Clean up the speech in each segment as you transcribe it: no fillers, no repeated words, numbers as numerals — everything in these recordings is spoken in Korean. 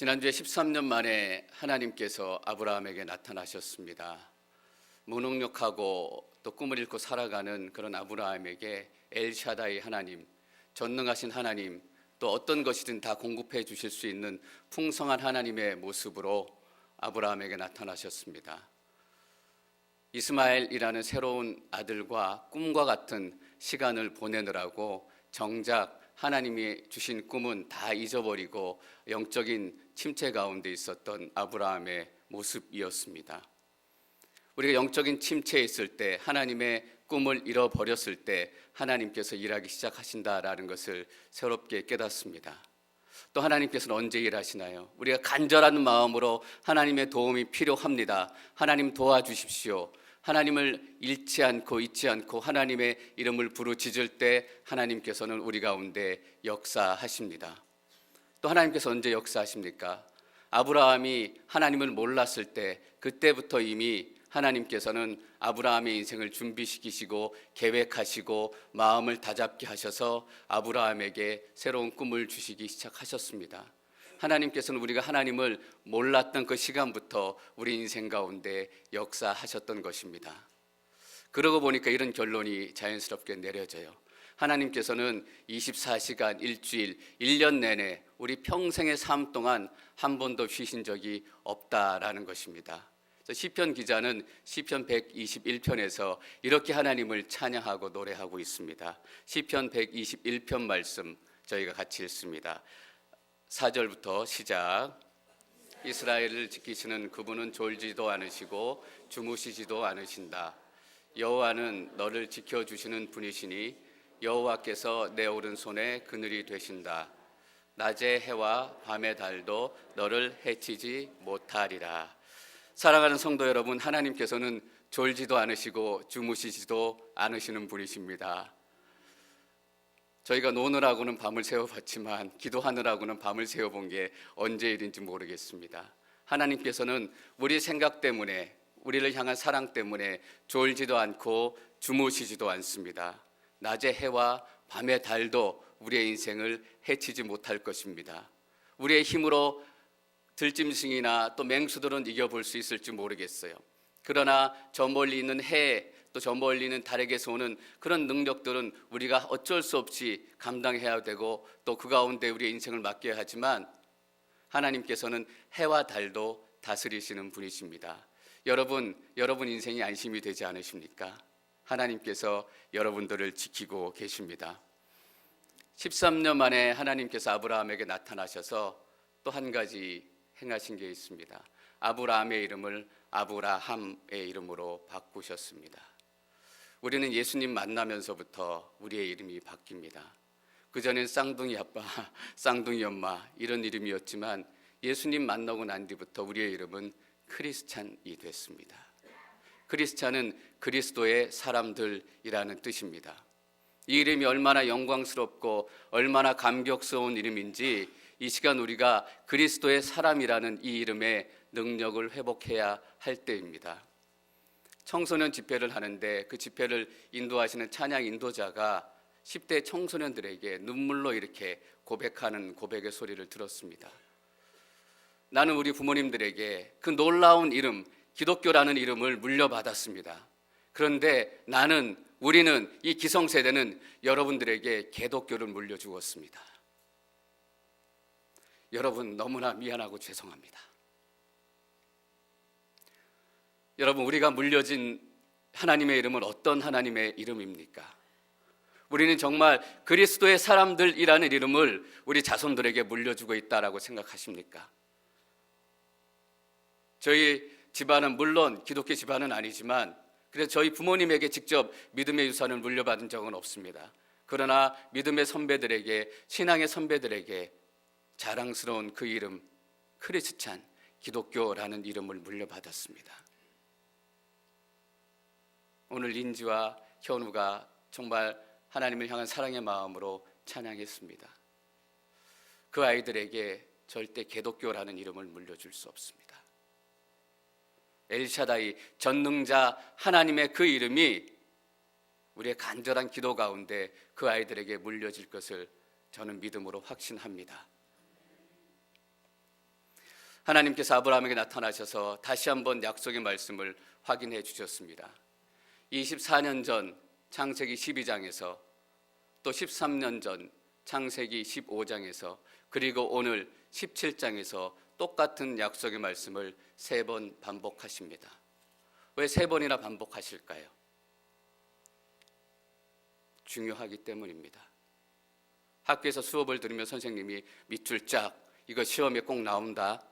지난주에 13년 만에 하나님께서 아브라함에게 나타나셨습니다. 무능력하고 또 꿈을 잃고 살아가는 그런 아브라함에게 엘샤다이 하나님, 전능하신 하나님, 또 어떤 것이든 다 공급해 주실 수 있는 풍성한 하나님의 모습으로 아브라함에게 나타나셨습니다. 이스마엘이라는 새로운 아들과 꿈과 같은 시간을 보내느라고 정작 하나님이 주신 꿈은 다 잊어버리고 영적인 침체 가운데 있었던 아브라함의 모습이었습니다. 우리가 영적인 침체에 있을 때, 하나님의 꿈을 잃어버렸을 때 하나님께서 일하기 시작하신다라는 것을 새롭게 깨닫습니다. 또 하나님께서는 언제 일하시나요? 우리가 간절한 마음으로 하나님의 도움이 필요합니다. 하나님 도와주십시오. 하나님을 잊지 않고 하나님의 이름을 부르짖을 때 하나님께서는 우리 가운데 역사하십니다. 또 하나님께서 언제 역사하십니까? 아브라함이 하나님을 몰랐을 때, 그때부터 이미 하나님께서는 아브라함의 인생을 준비시키시고 계획하시고 마음을 다잡게 하셔서 아브라함에게 새로운 꿈을 주시기 시작하셨습니다. 하나님께서는 우리가 하나님을 몰랐던 그 시간부터 우리 인생 가운데 역사하셨던 것입니다. 그러고 보니까 이런 결론이 자연스럽게 내려져요. 하나님께서는 24시간, 일주일, 1년 내내 우리 평생의 삶 동안 한 번도 쉬신 적이 없다라는 것입니다. 시편 기자는 시편 121편에서 이렇게 하나님을 찬양하고 노래하고 있습니다. 시편 121편 말씀 저희가 같이 읽습니다. 4절부터 시작. 이스라엘을 지키시는 그분은 졸지도 않으시고 주무시지도 않으신다. 여호와는 너를 지켜주시는 분이시니 여호와께서 내 오른손에 그늘이 되신다. 낮의 해와 밤의 달도 너를 해치지 못하리라. 사랑하는 성도 여러분, 하나님께서는 졸지도 않으시고 주무시지도 않으시는 분이십니다. 저희가 노느라고는 밤을 새워봤지만 기도하느라고는 밤을 새워본 게 언제 일인지 모르겠습니다. 하나님께서는 우리 생각 때문에, 우리를 향한 사랑 때문에 졸지도 않고 주무시지도 않습니다. 낮의 해와 밤의 달도 우리의 인생을 해치지 못할 것입니다. 우리의 힘으로 들짐승이나 또 맹수들은 이겨볼 수 있을지 모르겠어요. 그러나 저 멀리 있는 해, 또 저 멀리 있는 달에게서 오는 그런 능력들은 우리가 어쩔 수 없이 감당해야 되고 또 그 가운데 우리의 인생을 맡겨야 하지만 하나님께서는 해와 달도 다스리시는 분이십니다. 여러분 인생이 안심이 되지 않으십니까? 하나님께서 여러분들을 지키고 계십니다. 13년 만에 하나님께서 아브라함에게 나타나셔서 또 한 가지 행하신 게 있습니다. 아브라함의 이름을 아브라함의 이름으로 바꾸셨습니다. 우리는 예수님 만나면서부터 우리의 이름이 바뀝니다. 그전엔 쌍둥이 아빠, 쌍둥이 엄마 이런 이름이었지만 예수님 만나고 난 뒤부터 우리의 이름은 크리스찬이 됐습니다. 크리스찬은 그리스도의 사람들이라는 뜻입니다. 이 이름이 얼마나 영광스럽고 얼마나 감격스러운 이름인지 이 시간 우리가 그리스도의 사람이라는 이 이름의 능력을 회복해야 할 때입니다. 청소년 집회를 하는데 그 집회를 인도하시는 찬양 인도자가 10대 청소년들에게 눈물로 이렇게 고백하는 고백의 소리를 들었습니다. 나는 우리 부모님들에게 그 놀라운 이름, 기독교라는 이름을 물려받았습니다. 그런데 우리는 이 기성세대는 여러분들에게 개독교를 물려주었습니다. 여러분 너무나 미안하고 죄송합니다. 여러분, 우리가 물려진 하나님의 이름은 어떤 하나님의 이름입니까? 우리는 정말 그리스도의 사람들이라는 이름을 우리 자손들에게 물려주고 있다라고 생각하십니까? 저희 집안은 물론 기독교 집안은 아니지만 그래서 저희 부모님에게 직접 믿음의 유산을 물려받은 적은 없습니다. 그러나 믿음의 선배들에게, 신앙의 선배들에게 자랑스러운 그 이름, 크리스찬, 기독교라는 이름을 물려받았습니다. 오늘 린지와 현우가 정말 하나님을 향한 사랑의 마음으로 찬양했습니다. 그 아이들에게 절대 개독교라는 이름을 물려줄 수 없습니다. 엘샤다이, 전능자 하나님의 그 이름이 우리의 간절한 기도 가운데 그 아이들에게 물려질 것을 저는 믿음으로 확신합니다. 하나님께서 아브라함에게 나타나셔서 다시 한번 약속의 말씀을 확인해 주셨습니다. 24년 전 창세기 12장에서 또 13년 전 창세기 15장에서 그리고 오늘 17장에서 똑같은 약속의 말씀을 3번 반복하십니다. 왜 3번이나 반복하실까요? 중요하기 때문입니다. 학교에서 수업을 들으면 선생님이 밑줄 짝 이거 시험에 꼭 나온다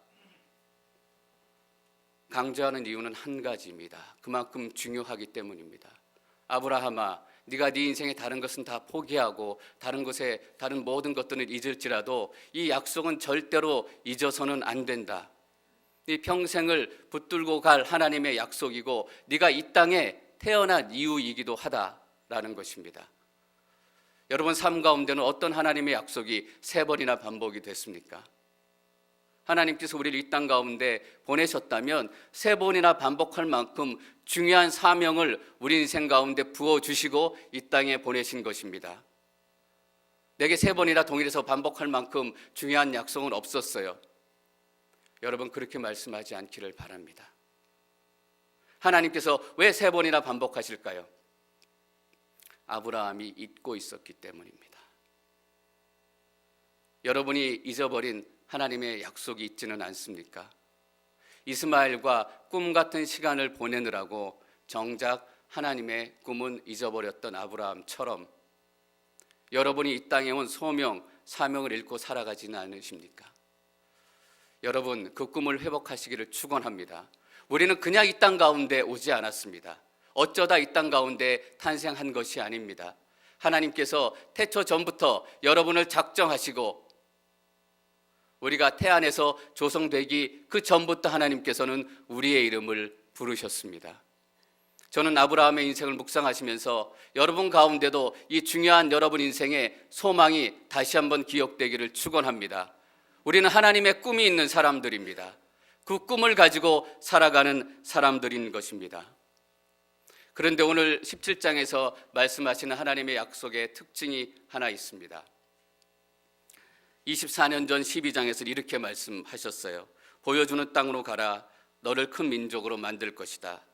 강조하는 이유는 한 가지입니다. 그만큼 중요하기 때문입니다. 아브라함아, 네가 네 인생의 다른 것은 다 포기하고 다른 모든 것들은 잊을지라도 이 약속은 절대로 잊어서는 안 된다. 네 평생을 붙들고 갈 하나님의 약속이고 네가 이 땅에 태어난 이유이기도 하다라는 것입니다. 여러분 삶 가운데는 어떤 하나님의 약속이 3번이나 반복이 됐습니까? 하나님께서 우리를 이 땅 가운데 보내셨다면 3번이나 반복할 만큼 중요한 사명을 우리 인생 가운데 부어주시고 이 땅에 보내신 것입니다. 내게 3번이나 동일해서 반복할 만큼 중요한 약속은 없었어요. 여러분 그렇게 말씀하지 않기를 바랍니다. 하나님께서 왜 3번이나 반복하실까요? 아브라함이 잊고 있었기 때문입니다. 여러분이 잊어버린 하나님의 약속이 있지는 않습니까? 이스마엘과 꿈 같은 시간을 보내느라고 정작 하나님의 꿈은 잊어버렸던 아브라함처럼 여러분이 이 땅에 온 소명, 사명을 잃고 살아가지는 않으십니까? 여러분 그 꿈을 회복하시기를 축원합니다. 우리는 그냥 이 땅 가운데 오지 않았습니다. 어쩌다 이 땅 가운데 탄생한 것이 아닙니다. 하나님께서 태초 전부터 여러분을 작정하시고 우리가 태안에서 조성되기 그 전부터 하나님께서는 우리의 이름을 부르셨습니다. 저는 아브라함의 인생을 묵상하시면서 여러분 가운데도 이 중요한 여러분 인생의 소망이 다시 한번 기억되기를 축원합니다. 우리는 하나님의 꿈이 있는 사람들입니다. 그 꿈을 가지고 살아가는 사람들인 것입니다. 그런데 오늘 17장에서 말씀하시는 하나님의 약속의 특징이 하나 있습니다. 24년 전 12장에서 이렇게 말씀하셨어요. 보여주는 땅으로 가라. 너를 큰 민족으로 만들 것이다.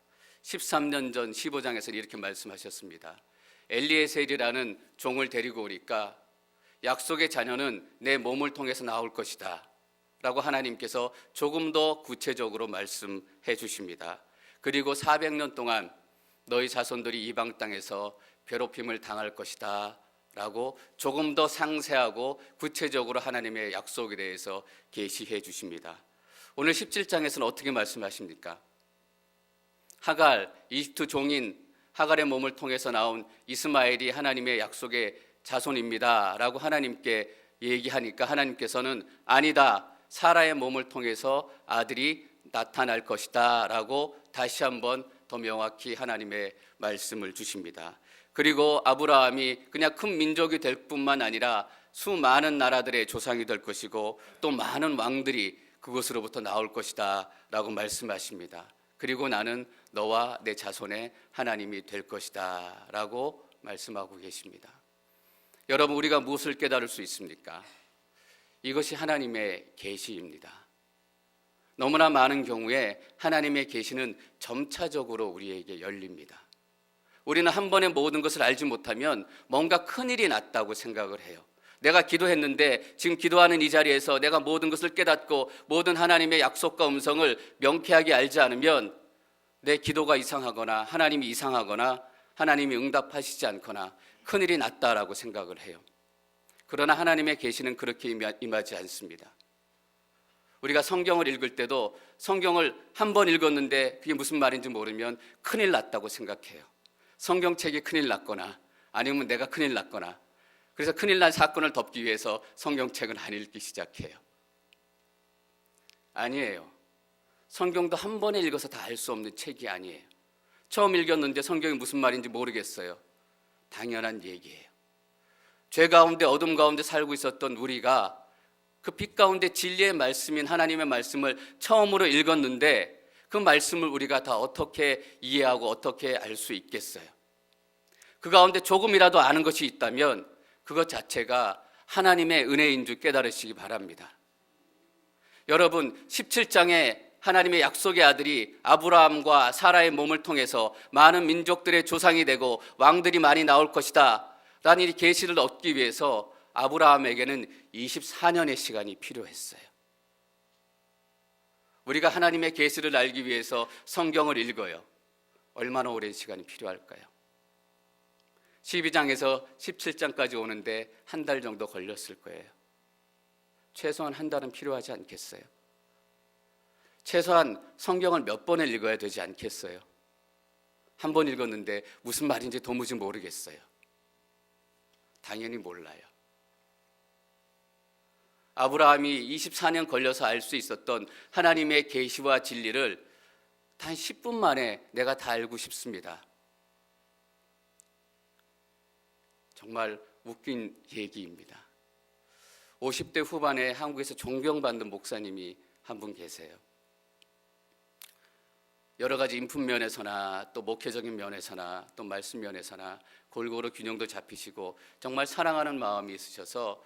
13년 전 15장에서 이렇게 말씀하셨습니다. 엘리에셀이라는 종을 데리고 오니까 약속의 자녀는 내 몸을 통해서 나올 것이다 라고 하나님께서 조금 더 구체적으로 말씀해 주십니다. 그리고 400년 동안 너희 자손들이 이방 땅에서 괴롭힘을 당할 것이다 라고 조금 더 상세하고 구체적으로 하나님의 약속에 대해서 계시해 주십니다. 오늘 17장에서는 어떻게 말씀하십니까? 하갈, 이집트 종인 하갈의 몸을 통해서 나온 이스마엘이 하나님의 약속의 자손입니다 라고 하나님께 얘기하니까 하나님께서는 아니다, 사라의 몸을 통해서 아들이 나타날 것이다 라고 다시 한번 더 명확히 하나님의 말씀을 주십니다. 그리고 아브라함이 그냥 큰 민족이 될 뿐만 아니라 수많은 나라들의 조상이 될 것이고 또 많은 왕들이 그곳으로부터 나올 것이다 라고 말씀하십니다. 그리고 나는 너와 내 자손의 하나님이 될 것이다 라고 말씀하고 계십니다. 여러분 우리가 무엇을 깨달을 수 있습니까? 이것이 하나님의 계시입니다. 너무나 많은 경우에 하나님의 계시는 점차적으로 우리에게 열립니다. 우리는 한 번에 모든 것을 알지 못하면 뭔가 큰일이 났다고 생각을 해요. 내가 기도했는데 지금 기도하는 이 자리에서 내가 모든 것을 깨닫고 모든 하나님의 약속과 음성을 명쾌하게 알지 않으면 내 기도가 이상하거나 하나님이 이상하거나 하나님이 응답하시지 않거나 큰일이 났다라고 생각을 해요. 그러나 하나님의 계시는 그렇게 임하지 않습니다. 우리가 성경을 읽을 때도 성경을 한 번 읽었는데 그게 무슨 말인지 모르면 큰일 났다고 생각해요. 성경책이 큰일 났거나 아니면 내가 큰일 났거나 그래서 큰일 난 사건을 덮기 위해서 성경책은 안 읽기 시작해요. 아니에요. 성경도 한 번에 읽어서 다 알 수 없는 책이 아니에요. 처음 읽었는데 성경이 무슨 말인지 모르겠어요. 당연한 얘기예요. 죄 가운데 어둠 가운데 살고 있었던 우리가 그 빛 가운데 진리의 말씀인 하나님의 말씀을 처음으로 읽었는데 그 말씀을 우리가 다 어떻게 이해하고 어떻게 알 수 있겠어요? 그 가운데 조금이라도 아는 것이 있다면 그것 자체가 하나님의 은혜인 줄 깨달으시기 바랍니다. 여러분 17장에 하나님의 약속의 아들이 아브라함과 사라의 몸을 통해서 많은 민족들의 조상이 되고 왕들이 많이 나올 것이다 라는 이 계시를 얻기 위해서 아브라함에게는 24년의 시간이 필요했어요. 우리가 하나님의 계시를 알기 위해서 성경을 읽어요. 얼마나 오랜 시간이 필요할까요? 12장에서 17장까지 오는데 한 달 정도 걸렸을 거예요. 최소한 한 달은 필요하지 않겠어요? 최소한 성경을 몇 번을 읽어야 되지 않겠어요? 한 번 읽었는데 무슨 말인지 도무지 모르겠어요. 당연히 몰라요. 아브라함이 24년 걸려서 알 수 있었던 하나님의 계시와 진리를 단 10분 만에 내가 다 알고 싶습니다. 정말 웃긴 얘기입니다. 50대 후반에 한국에서 존경받는 목사님이 한 분 계세요. 여러 가지 인품 면에서나 또 목회적인 면에서나 또 말씀 면에서나 골고루 균형도 잡히시고 정말 사랑하는 마음이 있으셔서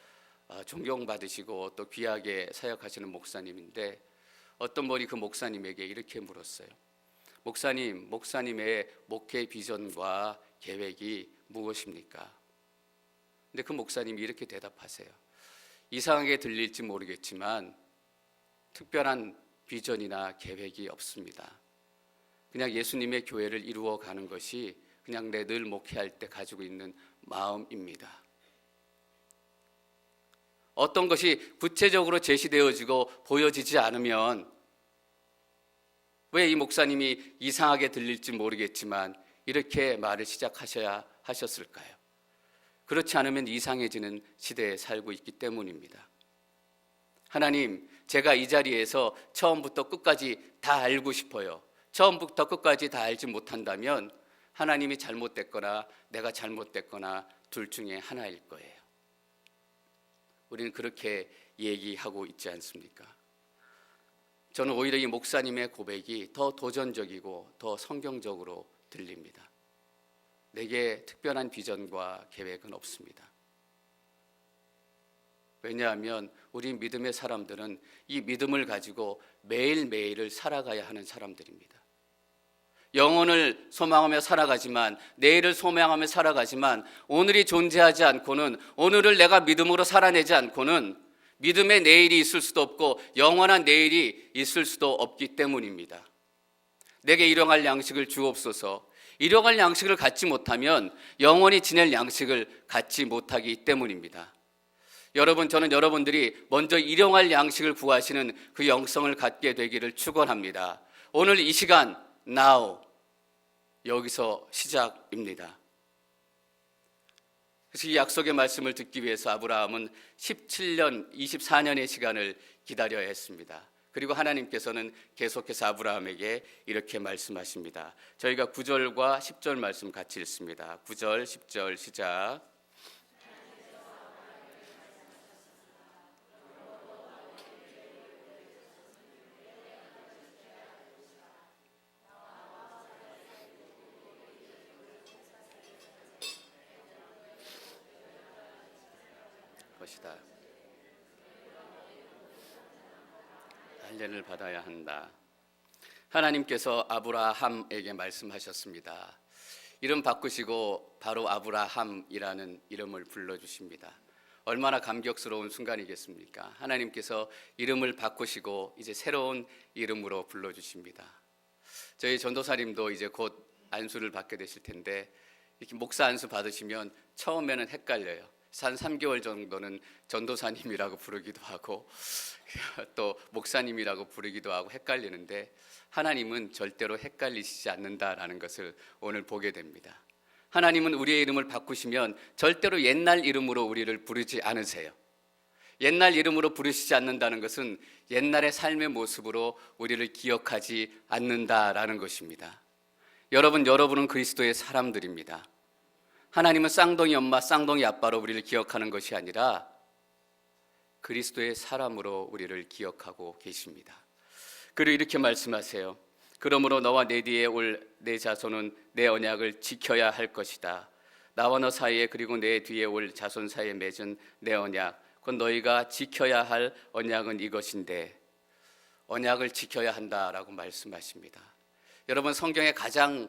존경받으시고 또 귀하게 사역하시는 목사님인데 어떤 분이 그 목사님에게 이렇게 물었어요. 목사님, 목사님의 목회 비전과 계획이 무엇입니까? 근데 그 목사님이 이렇게 대답하세요. 이상하게 들릴지 모르겠지만 특별한 비전이나 계획이 없습니다. 그냥 예수님의 교회를 이루어가는 것이 그냥 내 늘 목회할 때 가지고 있는 마음입니다. 어떤 것이 구체적으로 제시되어지고 보여지지 않으면 왜 이 목사님이 이상하게 들릴지 모르겠지만 이렇게 말을 시작하셔야 하셨을까요? 그렇지 않으면 이상해지는 시대에 살고 있기 때문입니다. 하나님, 제가 이 자리에서 처음부터 끝까지 다 알고 싶어요. 처음부터 끝까지 다 알지 못한다면 하나님이 잘못됐거나 내가 잘못됐거나 둘 중에 하나일 거예요. 우리는 그렇게 얘기하고 있지 않습니까? 저는 오히려 이 목사님의 고백이 더 도전적이고 더 성경적으로 들립니다. 내게 특별한 비전과 계획은 없습니다. 왜냐하면 우리 믿음의 사람들은 이 믿음을 가지고 매일매일을 살아가야 하는 사람들입니다. 영혼을 소망하며 살아가지만 내일을 소망하며 살아가지만 오늘이 존재하지 않고는 오늘을 내가 믿음으로 살아내지 않고는 믿음의 내일이 있을 수도 없고 영원한 내일이 있을 수도 없기 때문입니다. 내게 일용할 양식을 주옵소서. 일용할 양식을 갖지 못하면 영원히 지낼 양식을 갖지 못하기 때문입니다. 여러분, 저는 여러분들이 먼저 일용할 양식을 구하시는 그 영성을 갖게 되기를 축원합니다. 오늘 이 시간 now 여기서 시작입니다. 그래서 이 약속의 말씀을 듣기 위해서 아브라함은 17년, 24년의 시간을 기다려야 했습니다. 그리고 하나님께서는 계속해서 아브라함에게 이렇게 말씀하십니다. 저희가 9절과 10절 말씀 같이 읽습니다. 9절, 10절 시작. 것이다. 할례를 받아야 한다. 하나님께서 아브라함에게 말씀하셨습니다. 이름 바꾸시고 바로 아브라함이라는 이름을 불러주십니다. 얼마나 감격스러운 순간이겠습니까? 하나님께서 이름을 바꾸시고 이제 새로운 이름으로 불러주십니다. 저희 전도사님도 이제 곧 안수를 받게 되실 텐데 이렇게 목사 안수 받으시면 처음에는 헷갈려요. 한 3개월 정도는 전도사님이라고 부르기도 하고 또 목사님이라고 부르기도 하고 헷갈리는데 하나님은 절대로 헷갈리시지 않는다라는 것을 오늘 보게 됩니다. 하나님은 우리의 이름을 바꾸시면 절대로 옛날 이름으로 우리를 부르지 않으세요. 옛날 이름으로 부르시지 않는다는 것은 옛날의 삶의 모습으로 우리를 기억하지 않는다라는 것입니다. 여러분은 그리스도의 사람들입니다. 하나님은 쌍둥이 엄마, 쌍둥이 아빠로 우리를 기억하는 것이 아니라 그리스도의 사람으로 우리를 기억하고 계십니다. 그리고 이렇게 말씀하세요. 그러므로 너와 내 뒤에 올 내 자손은 내 언약을 지켜야 할 것이다. 나와 너 사이에 그리고 내 뒤에 올 자손 사이에 맺은 내 언약, 곧 너희가 지켜야 할 언약은 이것인데 언약을 지켜야 한다라고 말씀하십니다. 여러분, 성경에 가장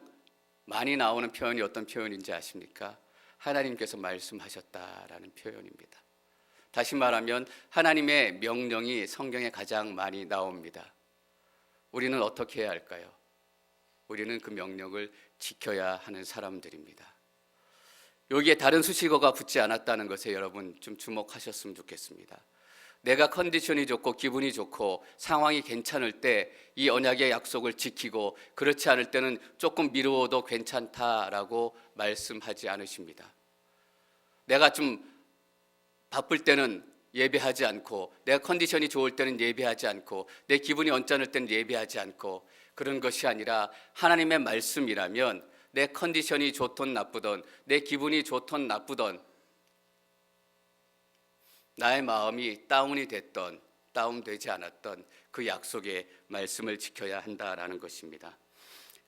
많이 나오는 표현이 어떤 표현인지 아십니까? 하나님께서 말씀하셨다라는 표현입니다. 다시 말하면 하나님의 명령이 성경에 가장 많이 나옵니다. 우리는 어떻게 해야 할까요? 우리는 그 명령을 지켜야 하는 사람들입니다. 여기에 다른 수식어가 붙지 않았다는 것에 여러분 좀 주목하셨으면 좋겠습니다. 내가 컨디션이 좋고 기분이 좋고 상황이 괜찮을 때 이 언약의 약속을 지키고, 그렇지 않을 때는 조금 미루어도 괜찮다라고 말씀하지 않으십니다. 내가 좀 바쁠 때는 예배하지 않고, 내가 컨디션이 좋을 때는 예배하지 않고, 내 기분이 언짢을 때는 예배하지 않고, 그런 것이 아니라 하나님의 말씀이라면 내 컨디션이 좋든 나쁘든, 내 기분이 좋든 나쁘든, 나의 마음이 다운이 됐던 다운되지 않았던 그 약속의 말씀을 지켜야 한다라는 것입니다.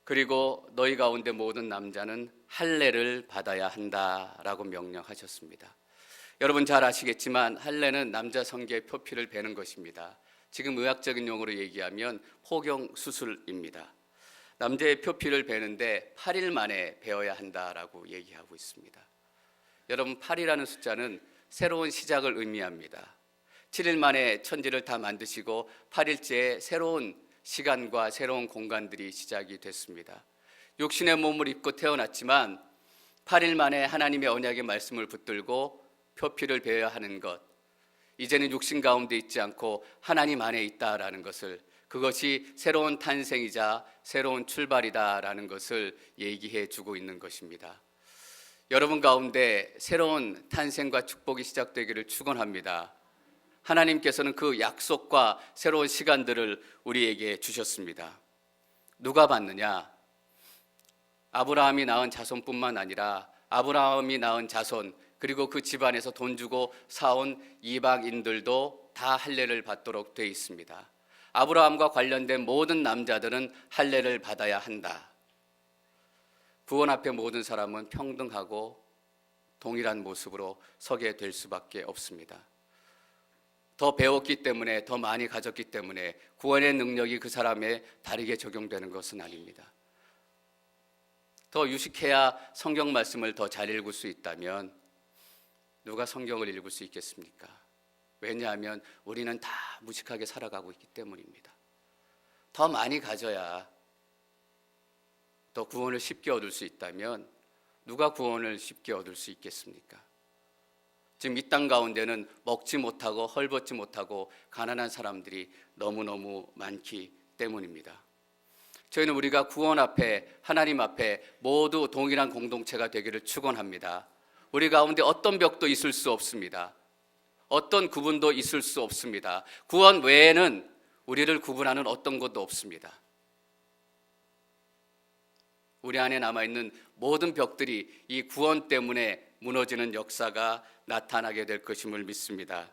그리고 너희 가운데 모든 남자는 할례를 받아야 한다라고 명령하셨습니다. 여러분 잘 아시겠지만 할례는 남자 성기의 표피를 베는 것입니다. 지금 의학적인 용어로 얘기하면 포경 수술입니다. 남자의 표피를 베는데 8일 만에 베어야 한다라고 얘기하고 있습니다. 여러분, 8이라는 숫자는 새로운 시작을 의미합니다. 7일 만에 천지를 다 만드시고 8일째에 새로운 시간과 새로운 공간들이 시작이 됐습니다. 육신의 몸을 입고 태어났지만 8일 만에 하나님의 언약의 말씀을 붙들고 표피를 베어야 하는 것, 이제는 육신 가운데 있지 않고 하나님 안에 있다라는 것을, 그것이 새로운 탄생이자 새로운 출발이다라는 것을 얘기해 주고 있는 것입니다. 여러분 가운데 새로운 탄생과 축복이 시작되기를 축원합니다. 하나님께서는 그 약속과 새로운 시간들을 우리에게 주셨습니다. 누가 받느냐? 아브라함이 낳은 자손뿐만 아니라 아브라함이 낳은 자손, 그리고 그 집안에서 돈 주고 사온 이방인들도 다 할례를 받도록 되어 있습니다. 아브라함과 관련된 모든 남자들은 할례를 받아야 한다. 구원 앞에 모든 사람은 평등하고 동일한 모습으로 서게 될 수밖에 없습니다. 더 배웠기 때문에, 더 많이 가졌기 때문에 구원의 능력이 그 사람에 다르게 적용되는 것은 아닙니다. 더 유식해야 성경 말씀을 더 잘 읽을 수 있다면 누가 성경을 읽을 수 있겠습니까? 왜냐하면 우리는 다 무식하게 살아가고 있기 때문입니다. 더 많이 가져야 더 구원을 쉽게 얻을 수 있다면 누가 구원을 쉽게 얻을 수 있겠습니까? 지금 이 땅 가운데는 먹지 못하고 헐벗지 못하고 가난한 사람들이 너무너무 많기 때문입니다. 저희는 우리가 구원 앞에, 하나님 앞에 모두 동일한 공동체가 되기를 축원합니다. 우리 가운데 어떤 벽도 있을 수 없습니다. 어떤 구분도 있을 수 없습니다. 구원 외에는 우리를 구분하는 어떤 것도 없습니다. 우리 안에 남아있는 모든 벽들이 이 구원 때문에 무너지는 역사가 나타나게 될 것임을 믿습니다.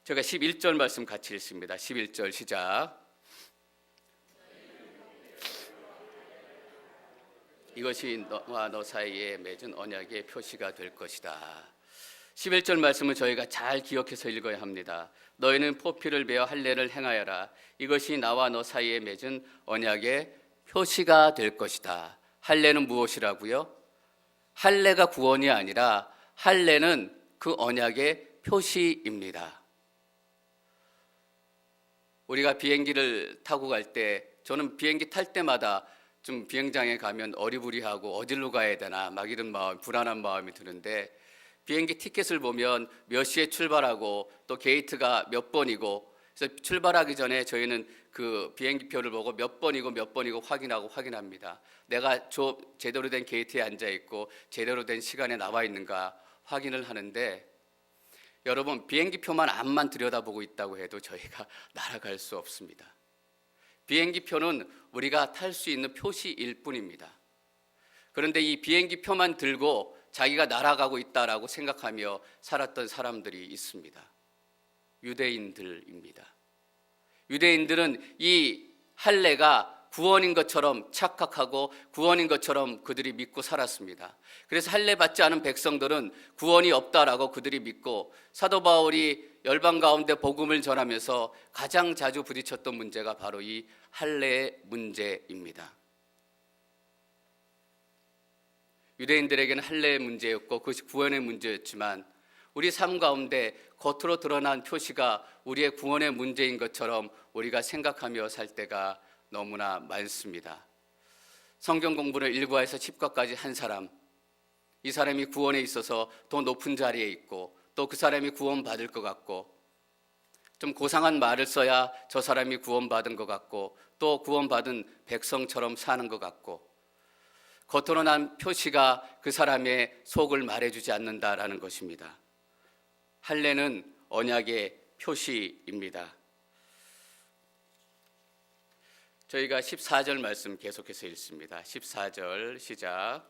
제가 11절 말씀 같이 읽습니다. 11절 시작. 이것이 너와 너 사이에 맺은 언약의 표시가 될 것이다. 11절 말씀을 저희가 잘 기억해서 읽어야 합니다. 너희는 포피를 베어 할례를 행하여라. 이것이 나와 너 사이에 맺은 언약의 표시가 될 것이다. 할례는 무엇이라고요? 할례가 구원이 아니라 할례는 그 언약의 표시입니다. 우리가 비행기를 타고 갈 때, 저는 비행기 탈 때마다 좀 비행장에 가면 어리부리하고 어디로 가야 되나 막 이런 마음, 불안한 마음이 드는데, 비행기 티켓을 보면 몇 시에 출발하고 또 게이트가 몇 번이고, 그래서 출발하기 전에 저희는 그 비행기표를 보고 몇 번이고 확인합니다. 내가 제대로 된 게이트에 앉아 있고 제대로 된 시간에 나와 있는가 확인을 하는데, 여러분, 비행기표만 앞만 들여다보고 있다고 해도 저희가 날아갈 수 없습니다. 비행기표는 우리가 탈 수 있는 표시일 뿐입니다. 그런데 이 비행기표만 들고 자기가 날아가고 있다라고 생각하며 살았던 사람들이 있습니다. 유대인들입니다. 유대인들은 이 할례가 구원인 것처럼 착각하고 구원인 것처럼 그들이 믿고 살았습니다. 그래서 할례 받지 않은 백성들은 구원이 없다라고 그들이 믿고, 사도 바울이 열방 가운데 복음을 전하면서 가장 자주 부딪혔던 문제가 바로 이 할례의 문제입니다. 유대인들에게는 할례의 문제였고 그것이 구원의 문제였지만, 우리 삶 가운데 겉으로 드러난 표시가 우리의 구원의 문제인 것처럼 우리가 생각하며 살 때가 너무나 많습니다. 성경 공부를 1과에서 10과까지 한 사람, 이 사람이 구원에 있어서 더 높은 자리에 있고, 또 그 사람이 구원받을 것 같고, 좀 고상한 말을 써야 저 사람이 구원받은 것 같고, 또 구원받은 백성처럼 사는 것 같고, 겉으로 난 표시가 그 사람의 속을 말해주지 않는다라는 것입니다. 할례는 언약의 표시입니다. 저희가 14절 말씀 계속해서 읽습니다. 14절 시작.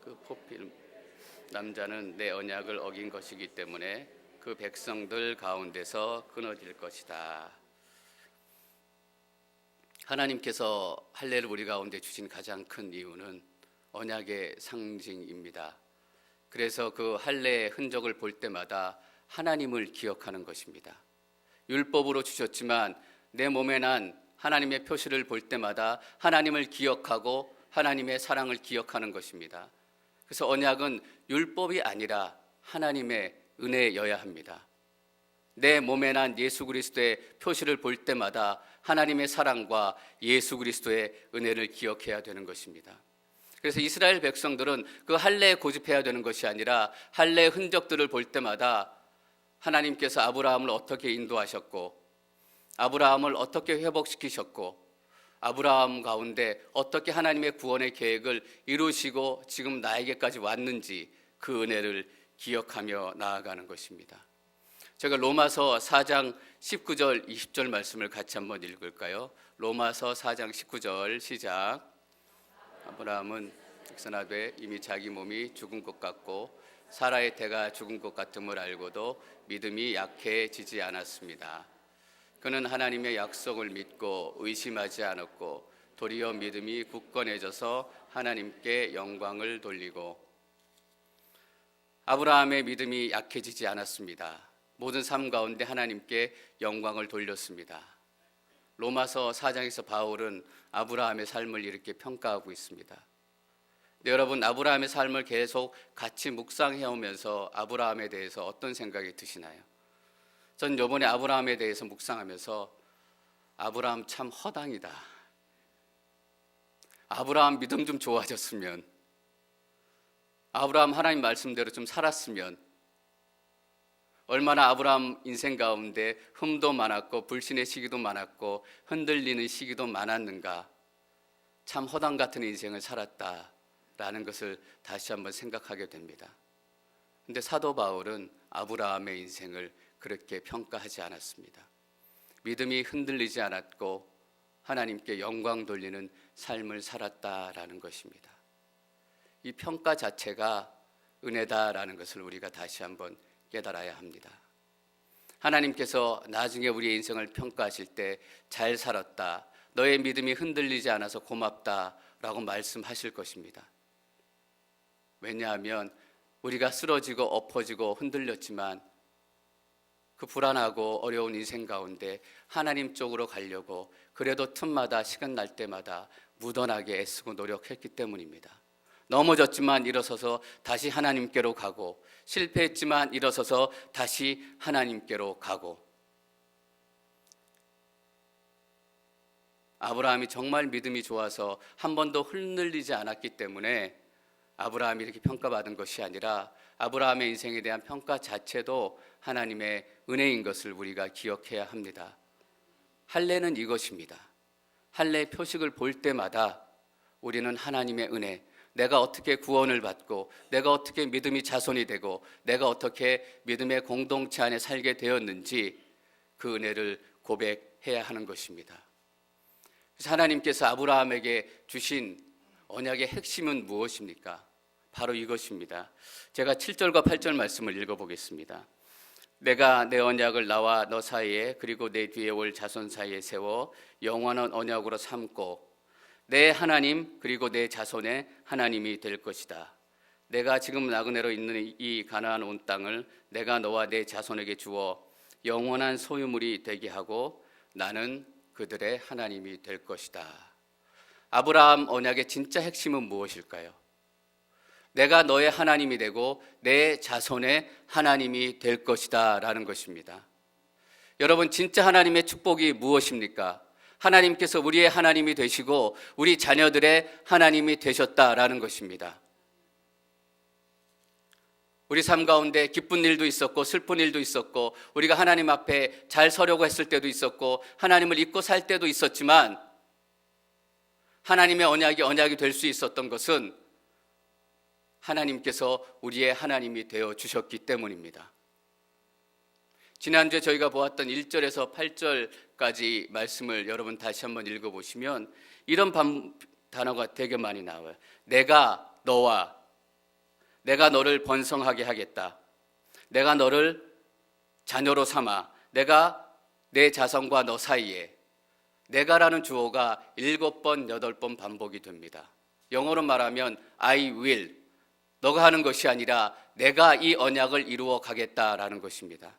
그 뽑힌 남자는 내 언약을 어긴 것이기 때문에 그 백성들 가운데서 끊어질 것이다. 하나님께서 할례를 우리 가운데 주신 가장 큰 이유는 언약의 상징입니다. 그래서 그 할례의 흔적을 볼 때마다 하나님을 기억하는 것입니다. 율법으로 주셨지만 내 몸에 난 하나님의 표시를 볼 때마다 하나님을 기억하고 하나님의 사랑을 기억하는 것입니다. 그래서 언약은 율법이 아니라 하나님의 은혜여야 합니다. 내 몸에 난 예수 그리스도의 표시를 볼 때마다 하나님의 사랑과 예수 그리스도의 은혜를 기억해야 되는 것입니다. 그래서 이스라엘 백성들은 그 할례에 고집해야 되는 것이 아니라 할례의 흔적들을 볼 때마다 하나님께서 아브라함을 어떻게 인도하셨고, 아브라함을 어떻게 회복시키셨고, 아브라함 가운데 어떻게 하나님의 구원의 계획을 이루시고 지금 나에게까지 왔는지 그 은혜를 기억하며 나아가는 것입니다. 제가 로마서 4장 19절 20절 말씀을 같이 한번 읽을까요? 로마서 4장 19절 시작. 아브라함은 백선하되 이미 자기 몸이 죽은 것 같고 사라의 태가 죽은 것 같음을 알고도 믿음이 약해지지 않았습니다. 그는 하나님의 약속을 믿고 의심하지 않았고 도리어 믿음이 굳건해져서 하나님께 영광을 돌리고. 아브라함의 믿음이 약해지지 않았습니다. 모든 삶 가운데 하나님께 영광을 돌렸습니다. 로마서 4장에서 바울은 아브라함의 삶을 이렇게 평가하고 있습니다. 네, 여러분, 아브라함의 삶을 계속 같이 묵상해 오면서 아브라함에 대해서 어떤 생각이 드시나요? 전 이번에 아브라함에 대해서 묵상하면서 아브라함 참 허당이다. 아브라함 믿음 좀 좋아졌으면, 아브라함 하나님 말씀대로 좀 살았으면, 얼마나 아브라함 인생 가운데 흠도 많았고 불신의 시기도 많았고 흔들리는 시기도 많았는가. 참 허당 같은 인생을 살았다라는 것을 다시 한번 생각하게 됩니다. 그런데 사도 바울은 아브라함의 인생을 그렇게 평가하지 않았습니다. 믿음이 흔들리지 않았고 하나님께 영광 돌리는 삶을 살았다라는 것입니다. 이 평가 자체가 은혜다라는 것을 우리가 다시 한번 깨달아야 합니다. 하나님께서 나중에 우리의 인생을 평가하실 때 잘 살았다, 너의 믿음이 흔들리지 않아서 고맙다라고 말씀하실 것입니다. 왜냐하면 우리가 쓰러지고 엎어지고 흔들렸지만 그 불안하고 어려운 인생 가운데 하나님 쪽으로 가려고 그래도 틈마다 시간 날 때마다 무던하게 애쓰고 노력했기 때문입니다. 넘어졌지만 일어서서 다시 하나님께로 가고, 실패했지만 일어서서 다시 하나님께로 가고. 아브라함이 정말 믿음이 좋아서 한 번도 흔들리지 않았기 때문에 아브라함이 이렇게 평가받은 것이 아니라 아브라함의 인생에 대한 평가 자체도 하나님의 은혜인 것을 우리가 기억해야 합니다. 할례는 이것입니다. 할례의 표식을 볼 때마다 우리는 하나님의 은혜, 내가 어떻게 구원을 받고 내가 어떻게 믿음이 자손이 되고 내가 어떻게 믿음의 공동체 안에 살게 되었는지 그 은혜를 고백해야 하는 것입니다. 그래서 하나님께서 아브라함에게 주신 언약의 핵심은 무엇입니까? 바로 이것입니다. 제가 7절과 8절 말씀을 읽어보겠습니다. 내가 내 언약을 나와 너 사이에 그리고 내 뒤에 올 자손 사이에 세워 영원한 언약으로 삼고 내 하나님 그리고 내 자손의 하나님이 될 것이다. 내가 지금 나그네로 있는 이 가나안 온 땅을 내가 너와 내 자손에게 주어 영원한 소유물이 되게 하고 나는 그들의 하나님이 될 것이다. 아브라함 언약의 진짜 핵심은 무엇일까요? 내가 너의 하나님이 되고 내 자손의 하나님이 될 것이다 라는 것입니다. 여러분, 진짜 하나님의 축복이 무엇입니까? 하나님께서 우리의 하나님이 되시고 우리 자녀들의 하나님이 되셨다라는 것입니다. 우리 삶 가운데 기쁜 일도 있었고 슬픈 일도 있었고 우리가 하나님 앞에 잘 서려고 했을 때도 있었고 하나님을 잊고 살 때도 있었지만 하나님의 언약이 될 수 있었던 것은 하나님께서 우리의 하나님이 되어 주셨기 때문입니다. 지난주에 저희가 보았던 1절에서 8절까지 말씀을 여러분 다시 한번 읽어보시면 이런 단어가 되게 많이 나와요. 내가 너를 번성하게 하겠다. 내가 너를 자녀로 삼아. 내가 내 자손과 너 사이에. 내가라는 주어가 7번, 8번 반복이 됩니다. 영어로 말하면 I will. 너가 하는 것이 아니라 내가 이 언약을 이루어 가겠다라는 것입니다.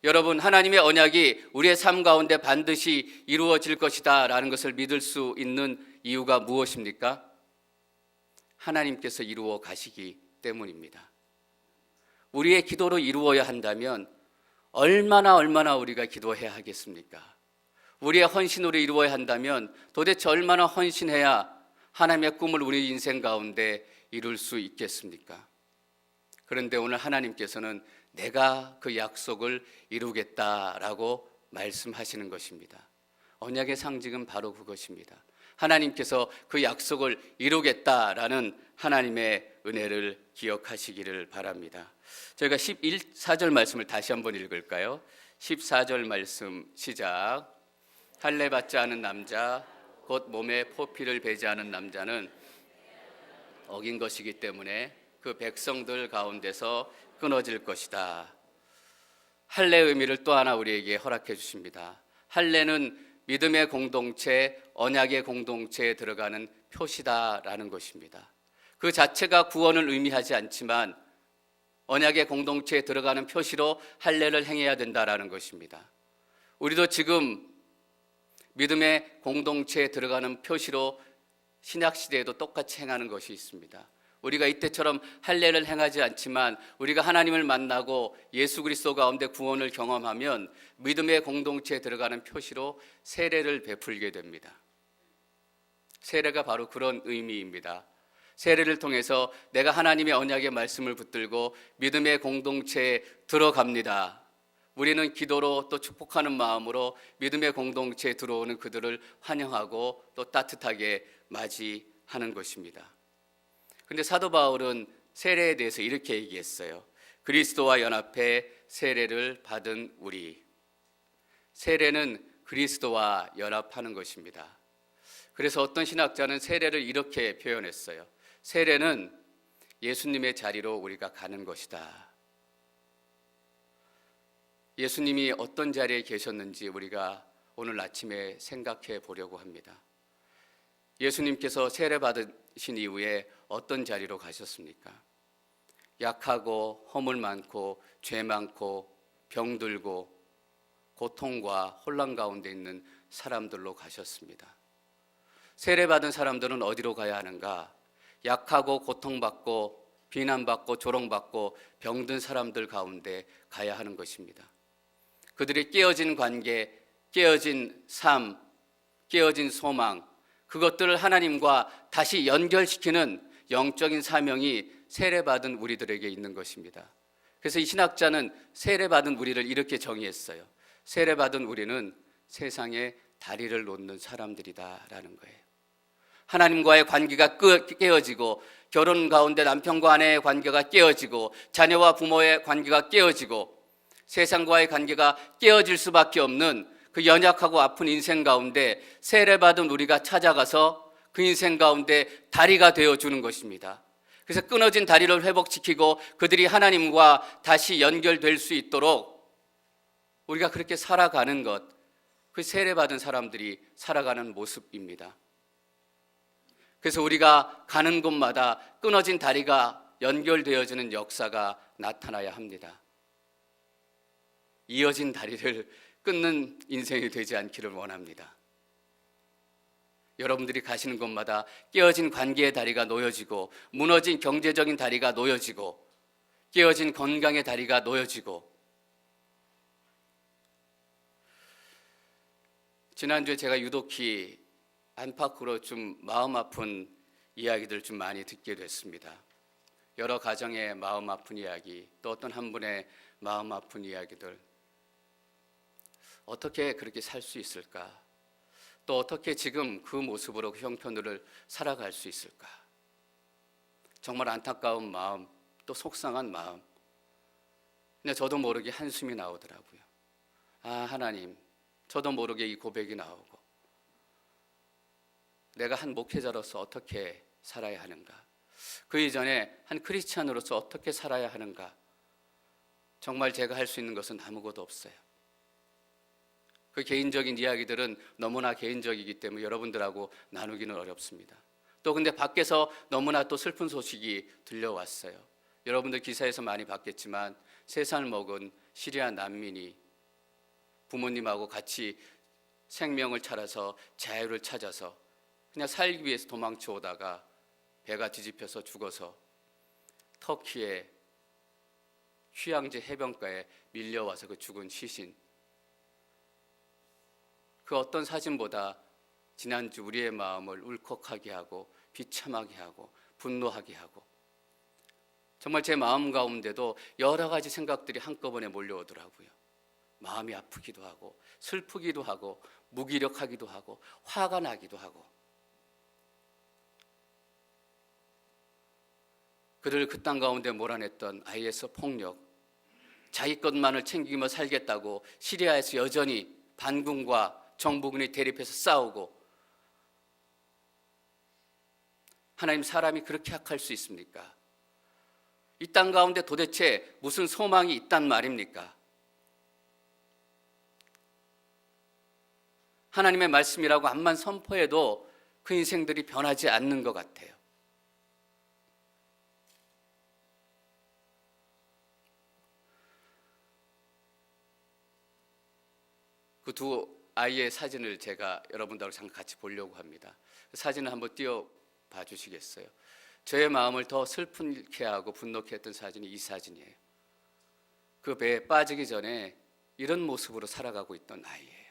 여러분, 하나님의 언약이 우리의 삶 가운데 반드시 이루어질 것이다 라는 것을 믿을 수 있는 이유가 무엇입니까? 하나님께서 이루어 가시기 때문입니다. 우리의 기도로 이루어야 한다면 얼마나 우리가 기도해야 하겠습니까? 우리의 헌신으로 이루어야 한다면 도대체 얼마나 헌신해야 하나님의 꿈을 우리 인생 가운데 이룰 수 있겠습니까? 그런데 오늘 하나님께서는 내가 그 약속을 이루겠다라고 말씀하시는 것입니다. 언약의 상징은 바로 그것입니다. 하나님께서 그 약속을 이루겠다라는 하나님의 은혜를 기억하시기를 바랍니다. 저희가 14절 말씀을 다시 한번 읽을까요? 14절 말씀 시작. 할례 받지 않은 남자 곧 몸에 포피를 베지 않은 남자는 어긴 것이기 때문에 그 백성들 가운데서 끊어질 것이다. 할례의 의미를 또 하나 우리에게 허락해 주십니다. 할례는 믿음의 공동체, 언약의 공동체에 들어가는 표시다라는 것입니다. 그 자체가 구원을 의미하지 않지만 언약의 공동체에 들어가는 표시로 할례를 행해야 된다라는 것입니다. 우리도 지금 믿음의 공동체에 들어가는 표시로 신약시대에도 똑같이 행하는 것이 있습니다. 우리가 이때처럼 할례를 행하지 않지만 우리가 하나님을 만나고 예수 그리스도 가운데 구원을 경험하면 믿음의 공동체에 들어가는 표시로 세례를 베풀게 됩니다. 세례가 바로 그런 의미입니다. 세례를 통해서 내가 하나님의 언약의 말씀을 붙들고 믿음의 공동체에 들어갑니다. 우리는 기도로 또 축복하는 마음으로 믿음의 공동체에 들어오는 그들을 환영하고 또 따뜻하게 맞이하는 것입니다. 그런데 사도 바울은 세례에 대해서 이렇게 얘기했어요. 그리스도와 연합해 세례를 받은 우리. 세례는 그리스도와 연합하는 것입니다. 그래서 어떤 신학자는 세례를 이렇게 표현했어요. 세례는 예수님의 자리로 우리가 가는 것이다. 예수님이 어떤 자리에 계셨는지 우리가 오늘 아침에 생각해 보려고 합니다. 예수님께서 세례 받으신 이후에 어떤 자리로 가셨습니까? 약하고 허물 많고 죄 많고 병들고 고통과 혼란 가운데 있는 사람들로 가셨습니다. 세례 받은 사람들은 어디로 가야 하는가? 약하고 고통받고 비난받고 조롱받고 병든 사람들 가운데 가야 하는 것입니다. 그들이 깨어진 관계, 깨어진 삶, 깨어진 소망, 그것들을 하나님과 다시 연결시키는 영적인 사명이 세례받은 우리들에게 있는 것입니다. 그래서 이 신학자는 세례받은 우리를 이렇게 정의했어요. 세례받은 우리는 세상에 다리를 놓는 사람들이다라는 거예요. 하나님과의 관계가 깨어지고 결혼 가운데 남편과 아내의 관계가 깨어지고 자녀와 부모의 관계가 깨어지고 세상과의 관계가 깨어질 수밖에 없는 그 연약하고 아픈 인생 가운데 세례받은 우리가 찾아가서 그 인생 가운데 다리가 되어주는 것입니다. 그래서 끊어진 다리를 회복시키고 그들이 하나님과 다시 연결될 수 있도록 우리가 그렇게 살아가는 것, 그 세례받은 사람들이 살아가는 모습입니다. 그래서 우리가 가는 곳마다 끊어진 다리가 연결되어지는 역사가 나타나야 합니다. 이어진 다리를 끊는 인생이 되지 않기를 원합니다. 여러분들이 가시는 곳마다 깨어진 관계의 다리가 놓여지고, 무너진 경제적인 다리가 놓여지고, 깨어진 건강의 다리가 놓여지고. 지난주에 제가 유독히 안팎으로 좀 마음 아픈 이야기들 좀 많이 듣게 됐습니다. 여러 가정의 마음 아픈 이야기, 또 어떤 한 분의 마음 아픈 이야기들. 어떻게 그렇게 살 수 있을까? 또 어떻게 지금 그 모습으로 그 형편들을 살아갈 수 있을까? 정말 안타까운 마음, 또 속상한 마음. 근데 저도 모르게 한숨이 나오더라고요. 아, 하나님, 저도 모르게 이 고백이 나오고, 내가 한 목회자로서 어떻게 살아야 하는가? 그 이전에 한 크리스찬으로서 어떻게 살아야 하는가? 정말 제가 할 수 있는 것은 아무것도 없어요. 그 개인적인 이야기들은 너무나 개인적이기 때문에 여러분들하고 나누기는 어렵습니다. 또 근데 밖에서 너무나 또 슬픈 소식이 들려왔어요. 여러분들 기사에서 많이 봤겠지만 3살 먹은 시리아 난민이 부모님하고 같이 생명을 찾아서 자유를 찾아서 그냥 살기 위해서 도망쳐 오다가 배가 뒤집혀서 죽어서 터키의 휴양지 해변가에 밀려와서 그 죽은 시신, 그 어떤 사진보다 지난주 우리의 마음을 울컥하게 하고 비참하게 하고 분노하게 하고, 정말 제 마음 가운데도 여러 가지 생각들이 한꺼번에 몰려오더라고요. 마음이 아프기도 하고 슬프기도 하고 무기력하기도 하고 화가 나기도 하고. 그들을 그 땅 가운데 몰아냈던 IS 폭력, 자기 것만을 챙기며 살겠다고 시리아에서 여전히 반군과 정부군이 대립해서 싸우고. 하나님, 사람이 그렇게 악할 수 있습니까? 이 땅 가운데 도대체 무슨 소망이 있단 말입니까? 하나님의 말씀이라고 암만 선포해도 그 인생들이 변하지 않는 것 같아요. 그 두 아이의 사진을 제가 여러분들하고 잠깐 같이 보려고 합니다. 그 사진을 한번 띄워봐 주시겠어요? 저의 마음을 더 슬프게 하고 분노케 했던 사진이 이 사진이에요. 그 배에 빠지기 전에 이런 모습으로 살아가고 있던 아이예요.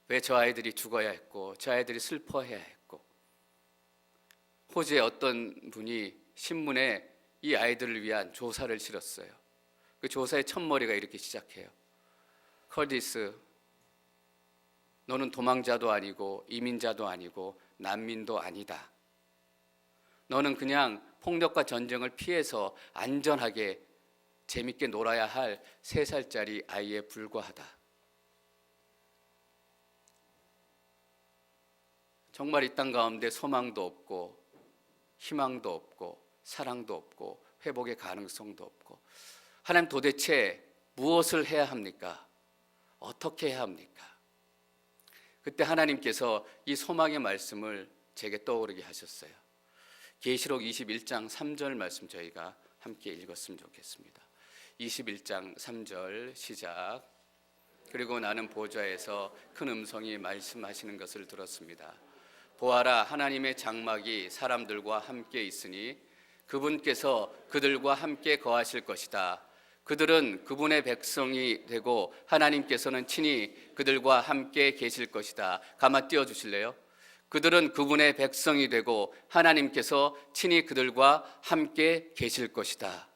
왜 저 아이들이 죽어야 했고 저 아이들이 슬퍼해야 했고. 호주의 어떤 분이 신문에 이 아이들을 위한 조사를 실었어요. 그 조사의 첫머리가 이렇게 시작해요. 커디스, 너는 도망자도 아니고 이민자도 아니고 난민도 아니다. 너는 그냥 폭력과 전쟁을 피해서 안전하게 재밌게 놀아야 할 3살짜리 아이에 불과하다. 정말 이 땅 가운데 소망도 없고 희망도 없고 사랑도 없고 회복의 가능성도 없고. 하나님, 도대체 무엇을 해야 합니까? 어떻게 해야 합니까? 그때 하나님께서 이 소망의 말씀을 제게 떠오르게 하셨어요. 계시록 21장 3절 말씀 저희가 함께 읽었으면 좋겠습니다. 21장 3절 시작. 그리고 나는 보좌에서 큰 음성이 말씀하시는 것을 들었습니다. 보아라, 하나님의 장막이 사람들과 함께 있으니 그분께서 그들과 함께 거하실 것이다. 그들은 그분의 백성이 되고 하나님께서는 친히 그들과 함께 계실 것이다. 가만 띄워주실래요? 그들은 그분의 백성이 되고 하나님께서 친히 그들과 함께 계실 것이다.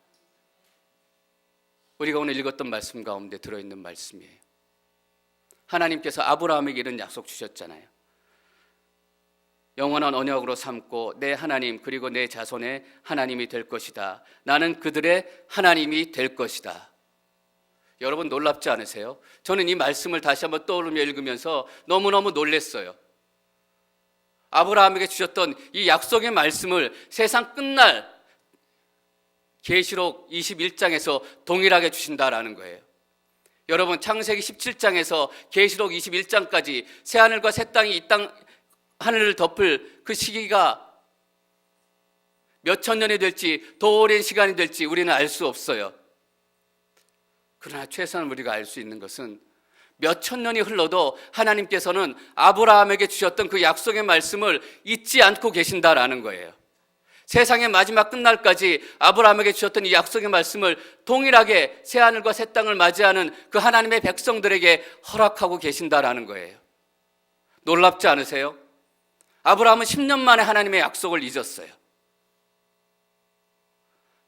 우리가 오늘 읽었던 말씀 가운데 들어있는 말씀이에요. 하나님께서 아브라함에게 이런 약속 주셨잖아요. 영원한 언약으로 삼고 내 하나님 그리고 내 자손의 하나님이 될 것이다. 나는 그들의 하나님이 될 것이다. 여러분, 놀랍지 않으세요? 저는 이 말씀을 다시 한번 떠오르며 읽으면서 너무너무 놀랐어요. 아브라함에게 주셨던 이 약속의 말씀을 세상 끝날 계시록 21장에서 동일하게 주신다라는 거예요. 여러분, 창세기 17장에서 계시록 21장까지 새하늘과 새 땅이 이 땅 하늘을 덮을 그 시기가 몇 천 년이 될지 더 오랜 시간이 될지 우리는 알 수 없어요. 그러나 최소한 우리가 알 수 있는 것은 몇 천 년이 흘러도 하나님께서는 아브라함에게 주셨던 그 약속의 말씀을 잊지 않고 계신다라는 거예요. 세상의 마지막 끝날까지 아브라함에게 주셨던 이 약속의 말씀을 동일하게 새하늘과 새 땅을 맞이하는 그 하나님의 백성들에게 허락하고 계신다라는 거예요. 놀랍지 않으세요? 아브라함은 10년 만에 하나님의 약속을 잊었어요.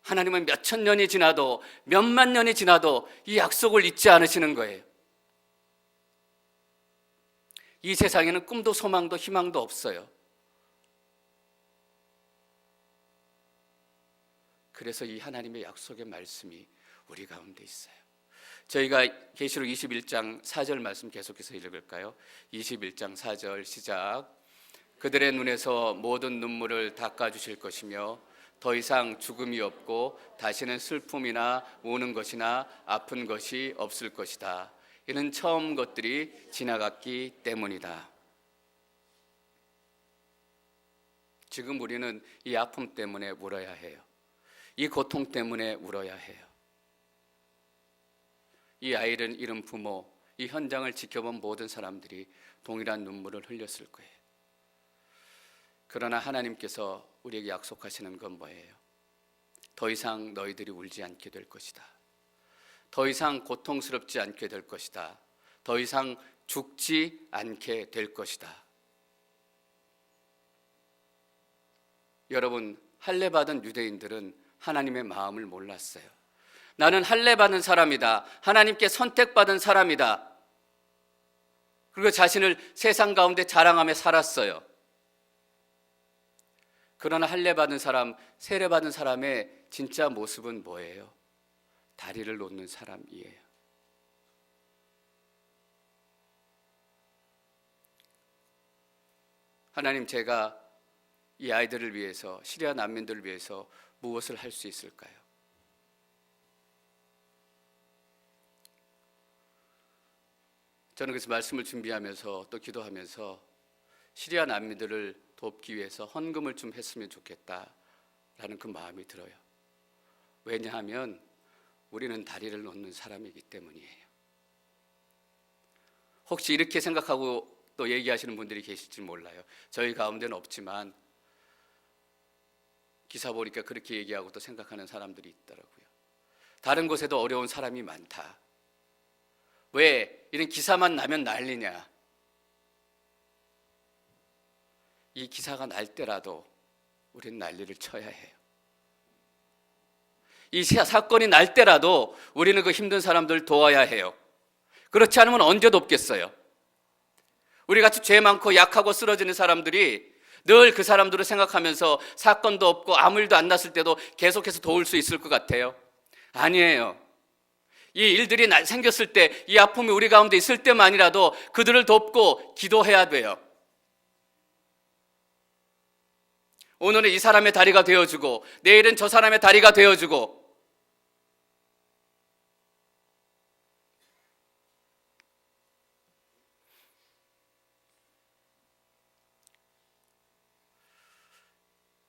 하나님은 몇 천 년이 지나도 몇만 년이 지나도 이 약속을 잊지 않으시는 거예요. 이 세상에는 꿈도 소망도 희망도 없어요. 그래서 이 하나님의 약속의 말씀이 우리 가운데 있어요. 저희가 계시록 21장 4절 말씀 계속해서 읽을까요? 21장 4절 시작. 그들의 눈에서 모든 눈물을 닦아주실 것이며 더 이상 죽음이 없고 다시는 슬픔이나 우는 것이나 아픈 것이 없을 것이다. 이는 처음 것들이 지나갔기 때문이다. 지금 우리는 이 아픔 때문에 울어야 해요. 이 고통 때문에 울어야 해요. 이 아이를 잃은 부모, 이 현장을 지켜본 모든 사람들이 동일한 눈물을 흘렸을 거예요. 그러나 하나님께서 우리에게 약속하시는 건 뭐예요? 더 이상 너희들이 울지 않게 될 것이다. 더 이상 고통스럽지 않게 될 것이다. 더 이상 죽지 않게 될 것이다. 여러분, 할례받은 유대인들은 하나님의 마음을 몰랐어요. 나는 할례받은 사람이다. 하나님께 선택받은 사람이다. 그리고 자신을 세상 가운데 자랑하며 살았어요. 그러나 할례받은 사람, 세례받은 사람의 진짜 모습은 뭐예요? 다리를 놓는 사람이에요. 하나님, 제가 이 아이들을 위해서, 시리아 난민들을 위해서 무엇을 할 수 있을까요? 저는 그래서 말씀을 준비하면서 또 기도하면서 시리아 난민들을 돕기 위해서 헌금을 좀 했으면 좋겠다라는 그 마음이 들어요. 왜냐하면 우리는 다리를 놓는 사람이기 때문이에요. 혹시 이렇게 생각하고 또 얘기하시는 분들이 계실지 몰라요. 저희 가운데는 없지만 기사 보니까 그렇게 얘기하고 또 생각하는 사람들이 있더라고요. 다른 곳에도 어려운 사람이 많다. 왜 이런 기사만 나면 난리냐? 이 기사가 날 때라도 우리는 난리를 쳐야 해요. 이 사건이 날 때라도 우리는 그 힘든 사람들 도와야 해요. 그렇지 않으면 언제 돕겠어요? 우리 같이 죄 많고 약하고 쓰러지는 사람들이 늘 그 사람들을 생각하면서 사건도 없고 아무 일도 안 났을 때도 계속해서 도울 수 있을 것 같아요? 아니에요. 이 일들이 생겼을 때, 이 아픔이 우리 가운데 있을 때만이라도 그들을 돕고 기도해야 돼요. 오늘은 이 사람의 다리가 되어주고 내일은 저 사람의 다리가 되어주고,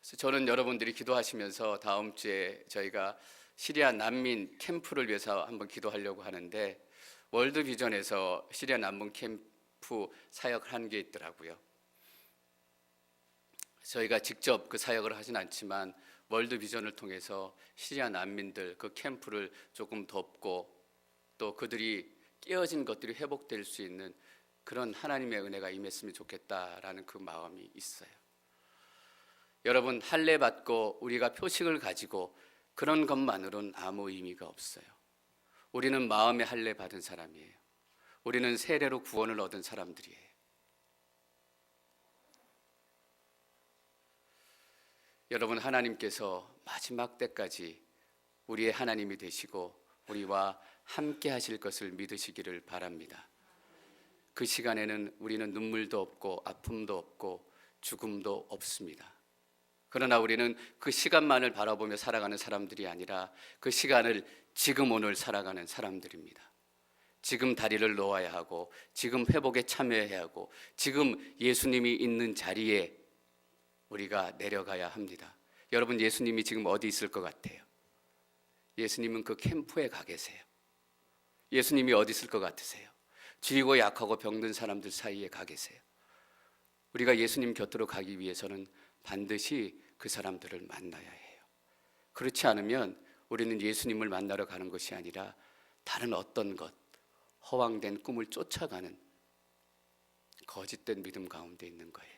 그래서 저는 여러분들이 기도하시면서 다음 주에 저희가 시리아 난민 캠프를 위해서 한번 기도하려고 하는데, 월드비전에서 시리아 난민 캠프 사역을 하는 게 있더라고요. 저희가 직접 그 사역을 하진 않지만 월드비전을 통해서 시리아 난민들 그 캠프를 조금 돕고 또 그들이 깨어진 것들이 회복될 수 있는 그런 하나님의 은혜가 임했으면 좋겠다라는 그 마음이 있어요. 여러분, 할례 받고 우리가 표식을 가지고 그런 것만으로는 아무 의미가 없어요. 우리는 마음의 할례 받은 사람이에요. 우리는 세례로 구원을 얻은 사람들이에요. 여러분, 하나님께서 마지막 때까지 우리의 하나님이 되시고 우리와 함께 하실 것을 믿으시기를 바랍니다. 그 시간에는 우리는 눈물도 없고 아픔도 없고 죽음도 없습니다. 그러나 우리는 그 시간만을 바라보며 살아가는 사람들이 아니라 그 시간을 지금 오늘 살아가는 사람들입니다. 지금 다리를 놓아야 하고 지금 회복에 참여해야 하고 지금 예수님이 있는 자리에 우리가 내려가야 합니다. 여러분, 예수님이 지금 어디 있을 것 같아요? 예수님은 그 캠프에 가 계세요. 예수님이 어디 있을 것 같으세요? 쥐고 약하고 병든 사람들 사이에 가 계세요. 우리가 예수님 곁으로 가기 위해서는 반드시 그 사람들을 만나야 해요. 그렇지 않으면 우리는 예수님을 만나러 가는 것이 아니라 다른 어떤 것, 허황된 꿈을 쫓아가는 거짓된 믿음 가운데 있는 거예요.